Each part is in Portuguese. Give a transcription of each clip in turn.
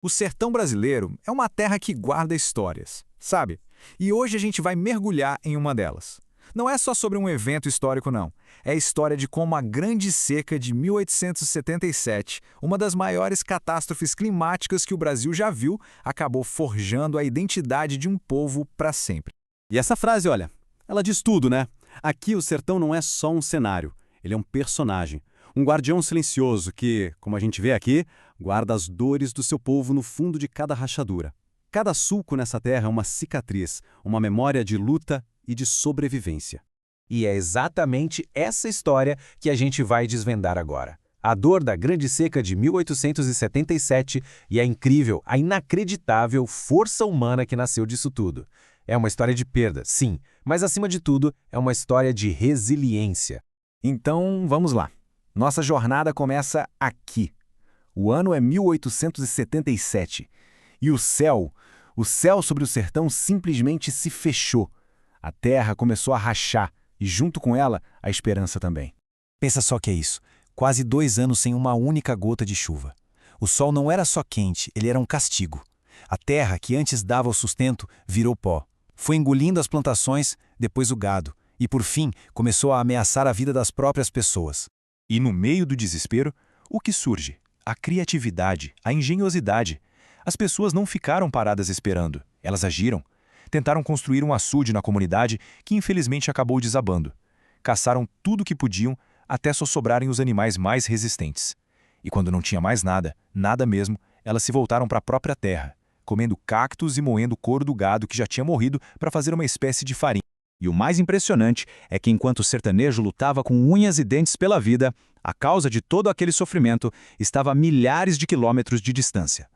O sertão brasileiro é uma terra que guarda histórias, sabe? E hoje a gente vai mergulhar em uma delas. Não é só sobre um evento histórico, não. É a história de como a Grande Seca de 1877, uma das maiores catástrofes climáticas que o Brasil já viu, acabou forjando a identidade de um povo para sempre. E essa frase, olha, ela diz tudo, né? Aqui o sertão não é só um cenário, ele é um personagem. Um guardião silencioso que, como a gente vê aqui, guarda as dores do seu povo no fundo de cada rachadura. Cada sulco nessa terra é uma cicatriz, uma memória de luta e de sobrevivência. E é exatamente essa história que a gente vai desvendar agora. A dor da Grande Seca de 1877 e a incrível, a inacreditável força humana que nasceu disso tudo. É uma história de perda, sim, mas acima de tudo, é uma história de resiliência. Então, vamos lá. Nossa jornada começa aqui. O ano é 1877 e o céu sobre o sertão simplesmente se fechou. A terra começou a rachar e, junto com ela, a esperança também. Pensa só que é isso. Quase 2 anos sem uma única gota de chuva. O sol não era só quente, ele era um castigo. A terra, que antes dava o sustento, virou pó. Foi engolindo as plantações, depois o gado, e por fim começou a ameaçar a vida das próprias pessoas. E no meio do desespero, o que surge? A criatividade, a engenhosidade. As pessoas não ficaram paradas esperando, elas agiram. Tentaram construir um açude na comunidade que infelizmente acabou desabando. Caçaram tudo o que podiam até só sobrarem os animais mais resistentes. E quando não tinha mais nada, nada mesmo, elas se voltaram para a própria terra, comendo cactos e moendo o couro do gado que já tinha morrido para fazer uma espécie de farinha. E o mais impressionante é que enquanto o sertanejo lutava com unhas e dentes pela vida, a causa de todo aquele sofrimento estava a milhares de quilômetros de distância.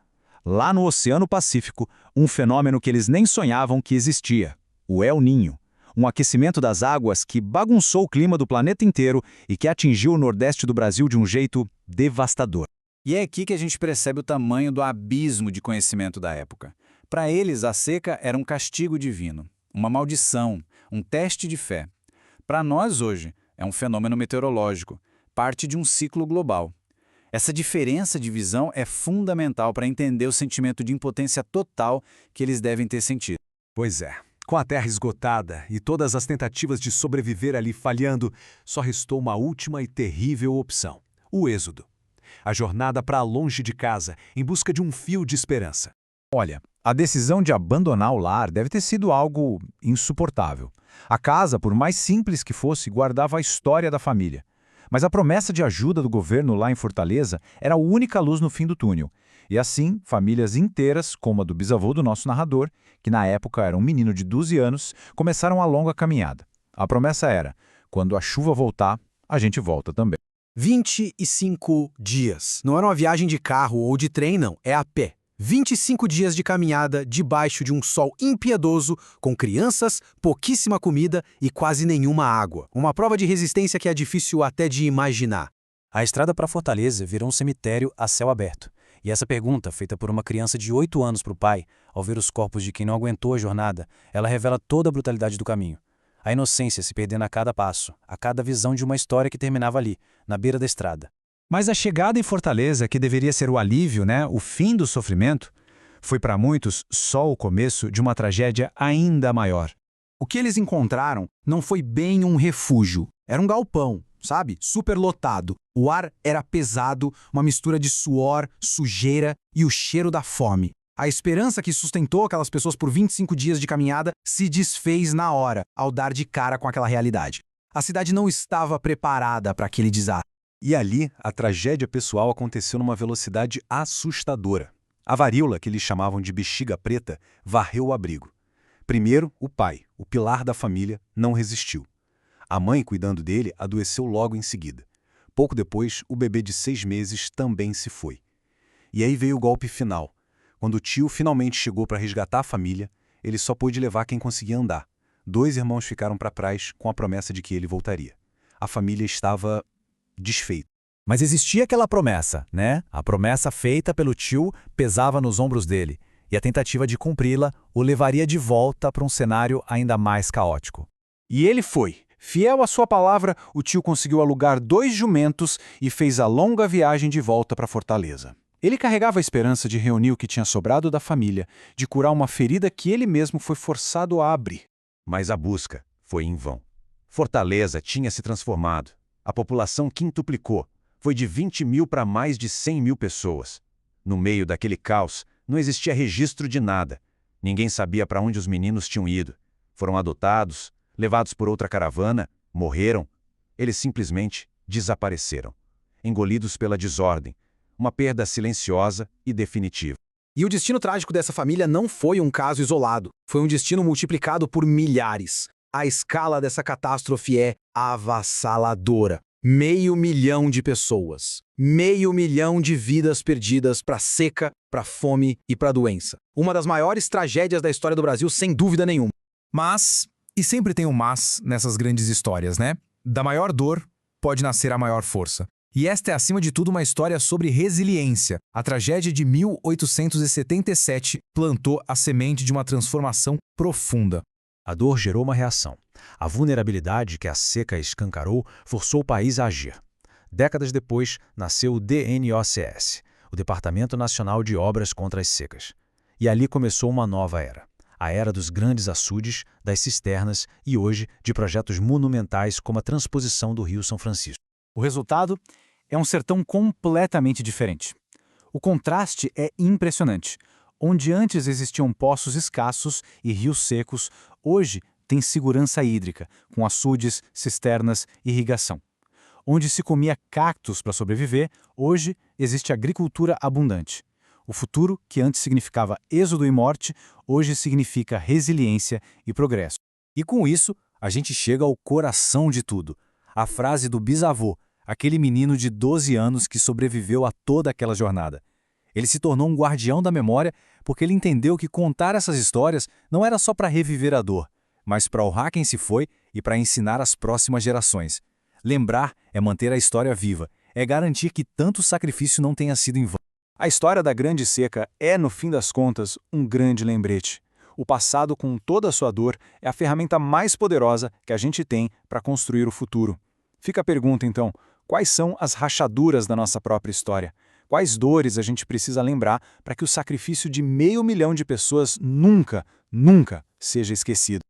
Lá no Oceano Pacífico, um fenômeno que eles nem sonhavam que existia, o El Niño, um aquecimento das águas que bagunçou o clima do planeta inteiro e que atingiu o Nordeste do Brasil de um jeito devastador. E é aqui que a gente percebe o tamanho do abismo de conhecimento da época. Para eles, a seca era um castigo divino, uma maldição, um teste de fé. Para nós, hoje, é um fenômeno meteorológico, parte de um ciclo global. Essa diferença de visão é fundamental para entender o sentimento de impotência total que eles devem ter sentido. Pois é, com a terra esgotada e todas as tentativas de sobreviver ali falhando, só restou uma última e terrível opção: o êxodo. A jornada para longe de casa, em busca de um fio de esperança. Olha, a decisão de abandonar o lar deve ter sido algo insuportável. A casa, por mais simples que fosse, guardava a história da família. Mas a promessa de ajuda do governo lá em Fortaleza era a única luz no fim do túnel. E assim, famílias inteiras, como a do bisavô do nosso narrador, que na época era um menino de 12 anos, começaram a longa caminhada. A promessa era: quando a chuva voltar, a gente volta também. 25 dias. Não era uma viagem de carro ou de trem, não. É a pé. 25 dias de caminhada debaixo de um sol impiedoso, com crianças, pouquíssima comida e quase nenhuma água. Uma prova de resistência que é difícil até de imaginar. A estrada para Fortaleza virou um cemitério a céu aberto. E essa pergunta, feita por uma criança de 8 anos para o pai, ao ver os corpos de quem não aguentou a jornada, ela revela toda a brutalidade do caminho. A inocência se perdendo a cada passo, a cada visão de uma história que terminava ali, na beira da estrada. Mas a chegada em Fortaleza, que deveria ser o alívio, o fim do sofrimento, foi para muitos só o começo de uma tragédia ainda maior. O que eles encontraram não foi bem um refúgio, era um galpão, sabe? Superlotado. O ar era pesado, uma mistura de suor, sujeira e o cheiro da fome. A esperança que sustentou aquelas pessoas por 25 dias de caminhada se desfez na hora, ao dar de cara com aquela realidade. A cidade não estava preparada para aquele desastre. E ali, a tragédia pessoal aconteceu numa velocidade assustadora. A varíola, que eles chamavam de bexiga preta, varreu o abrigo. Primeiro, o pai, o pilar da família, não resistiu. A mãe, cuidando dele, adoeceu logo em seguida. Pouco depois, o bebê de 6 meses também se foi. E aí veio o golpe final. Quando o tio finalmente chegou para resgatar a família, ele só pôde levar quem conseguia andar. 2 irmãos ficaram para trás com a promessa de que ele voltaria. A família estava desfeito. Mas existia aquela promessa, né? A promessa feita pelo tio pesava nos ombros dele, e a tentativa de cumpri-la o levaria de volta para um cenário ainda mais caótico. E ele foi. Fiel à sua palavra, o tio conseguiu alugar 2 jumentos e fez a longa viagem de volta para Fortaleza. Ele carregava a esperança de reunir o que tinha sobrado da família, de curar uma ferida que ele mesmo foi forçado a abrir. Mas a busca foi em vão. Fortaleza tinha se transformado. A população quintuplicou. Foi de 20 mil para mais de 100 mil pessoas. No meio daquele caos, não existia registro de nada. Ninguém sabia para onde os meninos tinham ido. Foram adotados, levados por outra caravana, morreram. Eles simplesmente desapareceram, engolidos pela desordem. Uma perda silenciosa e definitiva. E o destino trágico dessa família não foi um caso isolado. Foi um destino multiplicado por milhares. A escala dessa catástrofe é avassaladora. 500 mil de pessoas. 500 mil de vidas perdidas para seca, para fome e para doença. Uma das maiores tragédias da história do Brasil, sem dúvida nenhuma. Mas, e sempre tem um mas nessas grandes histórias, né? Da maior dor pode nascer a maior força. E esta é, acima de tudo, uma história sobre resiliência. A tragédia de 1877 plantou a semente de uma transformação profunda. A dor gerou uma reação. A vulnerabilidade que a seca escancarou forçou o país a agir. Décadas depois, nasceu o DNOCS, o Departamento Nacional de Obras contra as Secas. E ali começou uma nova era. A era dos grandes açudes, das cisternas e hoje de projetos monumentais como a transposição do Rio São Francisco. O resultado é um sertão completamente diferente. O contraste é impressionante. Onde antes existiam poços escassos e rios secos, hoje tem segurança hídrica, com açudes, cisternas e irrigação. Onde se comia cactos para sobreviver, hoje existe agricultura abundante. O futuro, que antes significava êxodo e morte, hoje significa resiliência e progresso. E com isso, a gente chega ao coração de tudo. A frase do bisavô, aquele menino de 12 anos que sobreviveu a toda aquela jornada. Ele se tornou um guardião da memória porque ele entendeu que contar essas histórias não era só para reviver a dor, mas para honrar quem se foi e para ensinar as próximas gerações. Lembrar é manter a história viva, é garantir que tanto sacrifício não tenha sido em vão. A história da Grande Seca é, no fim das contas, um grande lembrete. O passado, com toda a sua dor, é a ferramenta mais poderosa que a gente tem para construir o futuro. Fica a pergunta, então, quais são as rachaduras da nossa própria história? Quais dores a gente precisa lembrar para que o sacrifício de 500 mil de pessoas nunca seja esquecido?